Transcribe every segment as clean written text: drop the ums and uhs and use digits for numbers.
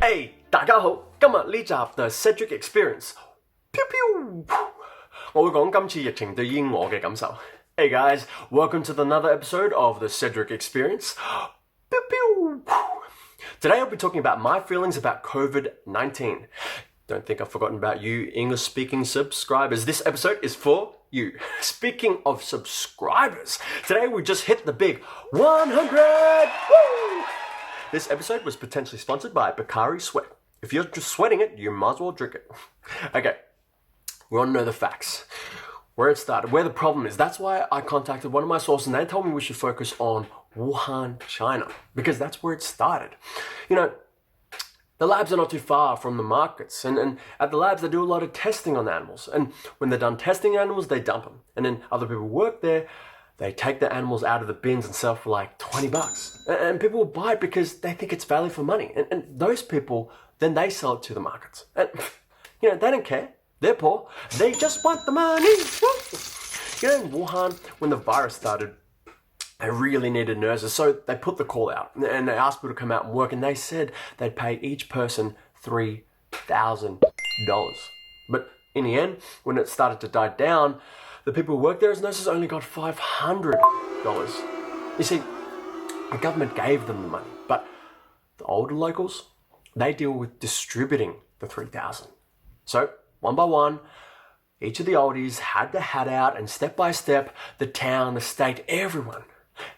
Hey，大家好，今日呢集嘅 Cedric Experience，我會講今次疫情對於我嘅感受。Hey guys, welcome to another episode of the Cedric Experience. Today I'll be talking about my feelings about COVID-19. Don't think I've forgotten about you English-speaking subscribers. This episode is for you. Speaking of subscribers, today we just hit the big 100! Woo! This episode was potentially sponsored by Bakari Sweat. If you're just sweating it, you might as well drink it. Okay, we want to know the facts. Where it started, where the problem is. That's why I contacted one of my sources and they told me we should focus on Wuhan, China, because that's where it started. You know, the labs are not too far from the markets, and at the labs they do a lot of testing on animals, and when they're done testing animals, they dump them, and then other people work there, they take the animals out of the bins and sell for like $20, and people will buy it because they think it's value for money, and those people, then they sell it to the markets, and you know, they don't care, they're poor, they just want the money. You know, in Wuhan, when the virus started, they really needed nurses, so they put the call out and they asked people to come out and work, and they said they'd pay each person $3,000. But in the end, when it started to die down, the people who worked there as nurses only got $500. You see, the government gave them the money, but the older locals, they deal with distributing the $3,000. So, one by one, each of the oldies had the hat out, and step by step, the town, the state, everyone,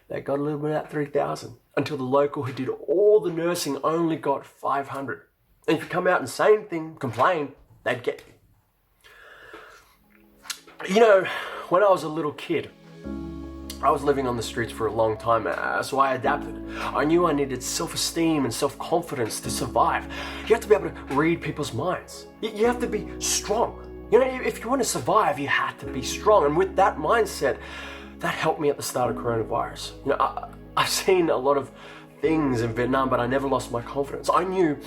they got a little bit of that $3,000 until the local who did all the nursing only got $500. And if you come out and say anything, complain, they'd get you. You know, when I was a little kid, I was living on the streets for a long time, so I adapted. I knew I needed self-esteem and self-confidence to survive. You have to be able to read people's minds. You have to be strong. You know, if you want to survive, you have to be strong. And with that mindset, that helped me at the start of coronavirus. You know, I've seen a lot of things in Vietnam, but I never lost my confidence. I knew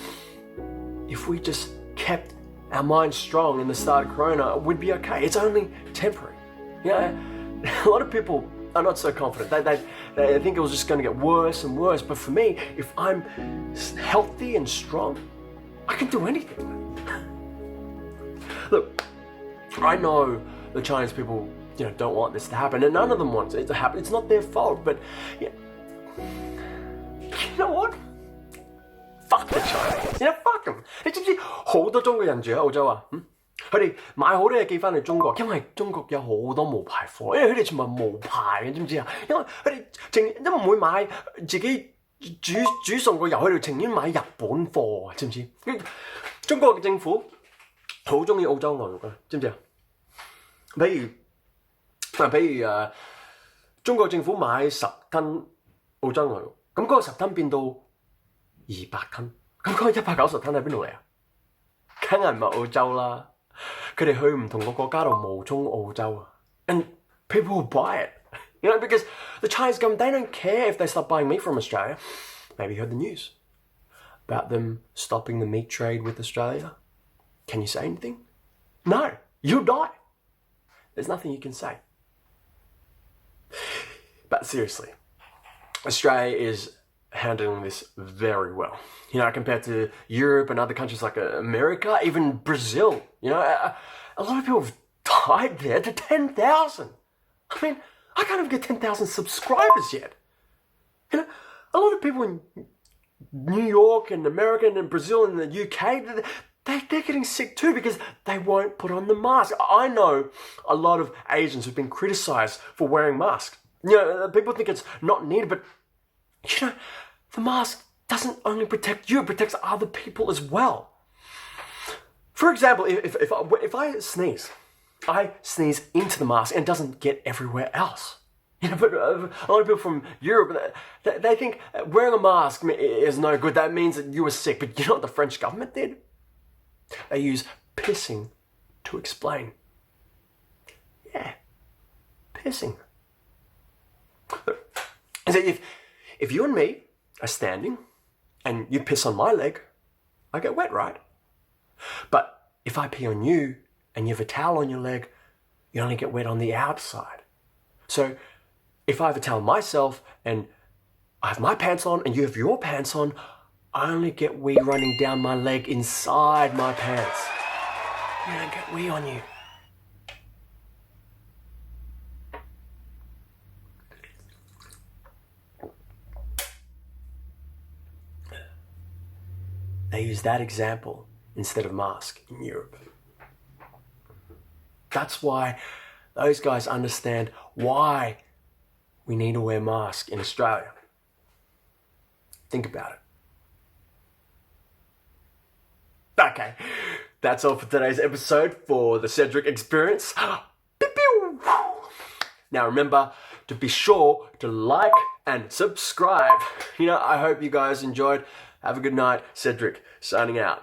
if we just kept our minds strong in the start of Corona, we'd be okay. It's only temporary. You know, a lot of people are not so confident. They think it was just going to get worse and worse. But for me, if I'm healthy and strong, I can do anything. Look, I know the Chinese people, you know, don't want this to happen, and none of them want it to happen. It's not their fault, but yeah, you know what? Fuck the Chinese. You know, fuck them. 你知唔知好多中國人住喺澳洲啊？佢哋買好多嘢寄翻嚟中國，因為中國有好多無牌貨，因為佢哋全部係無牌嘅，知唔知啊？因為佢哋都唔會買自己煮餸個油，佢哋情願買日本貨，知唔知？中國嘅政府好中意澳洲牛肉㗎，知唔知啊？譬如中國政府買10噸澳洲牛肉，咁嗰個10噸變到200噸，咁嗰個190噸喺邊度嚟啊？梗係唔係澳洲啦，佢哋去唔同個國家度冒充澳洲啊 ，and people will buy it, you know, because the Chinese government, they don't care if they stop buying meat from Australia. Maybe you heard the news about them stopping the meat trade with Australia. Can you say anything? No, you'll die. There's nothing you can say. But seriously, Australia is handling this very well. You know, compared to Europe and other countries like America, even Brazil. You know, a lot of people have died there to 10,000. I mean, I can't even get 10,000 subscribers yet. You know, a lot of people in New York and America and Brazil and the UK, they're getting sick too because they won't put on the mask. I know a lot of Asians who've been criticized for wearing masks. You know, people think it's not needed, but you know, the mask doesn't only protect you, it protects other people as well. For example, if I sneeze into the mask and it doesn't get everywhere else. You know, but a lot of people from Europe, they think wearing a mask is no good. That means that you were sick. But you know what the French government did? They use pissing to explain. Yeah, pissing. So if you and me are standing and you piss on my leg, I get wet, right? But if I pee on you and you have a towel on your leg, you only get wet on the outside. So if I have a towel on myself and I have my pants on and you have your pants on, only get wee running down my leg inside my pants. You don't get wee on you. They use that example instead of mask in Europe. That's why those guys understand why we need to wear masks in Australia. Think about it. Okay, that's all for today's episode for the Cedric Experience. Now remember to be sure to like and subscribe. I hope you guys enjoyed. Have a good night. Cedric, signing out.